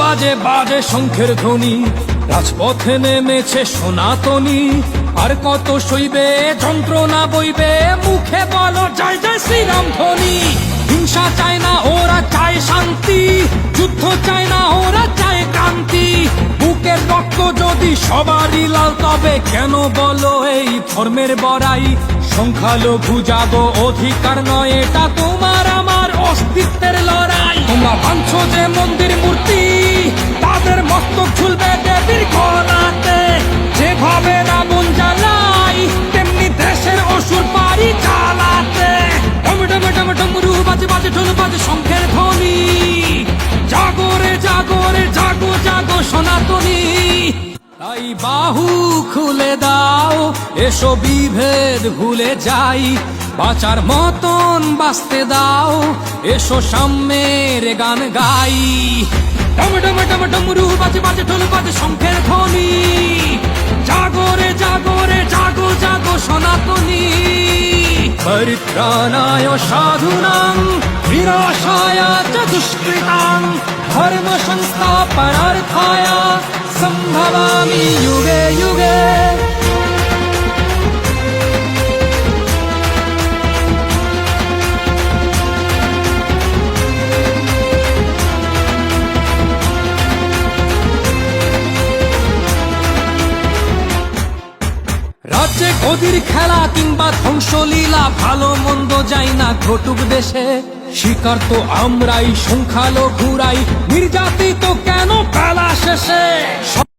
বাজে বাজে শঙ্খের ধ্বনি, রাজপথে নেমেছে সনাতনী। আর কত সইবে যন্ত্রণা বইবে, মুখে বলো জয় জয় শ্রীরাম ধ্বনি। হিংসা চায় না ওরা চায় শান্তি, যুদ্ধ চায় না ওরা চায় ক্রান্তি। বুকের রক্ত যদি সবারই লাল, তবে কেন বলো এই ধর্মের বড়াই? সংখ্যালঘু জাগো, অধিকার নয় এটা তোমার আমার অস্তিত্বের লড়াই। তোমরা ভাঙছো যে মন্দির মূর্তি, তাদের মস্তক ঝুলবে দেবীর গলাতে। যেভাবে রাবণ জ্বালাই, তেমনি দেশের অসুর পারি চালাতে। ডম ডম ডম ডমরু বাজে বাজে ঢোল বাজে শঙ্খের ধ্বনি। জাগো রে জাগো রে জাগো জাগো সনাতনী। তাই বাহু খুলে দাও, এসো বিভেদ ভুলে যাই। বাঁচার মতন বাঁচতে দাও, এসো সাম্যের গান গাই। ডম ডম ডম ডমরু বাজে বাজে ঢোল বাজে শঙ্খের ধ্বনি। জাগো রে জাগো রে জাগো জাগো সনাতনী। পরিত্রাণায় সাধুনাং বিনাশায় চ দুষ্কৃতাং, ধর্ম সংস্থাপনার্থায় সম্ভবামি যুগে যুগে। রাজ্যে গদির খেলা কিংবা ধ্বংসলীলা, ভালো মন্দ যাই না ঘটুক দেশে। শিকার তো আমরাই, সংখ্যালঘুরাই, নির্যাতিত কেন বেলা শেষে।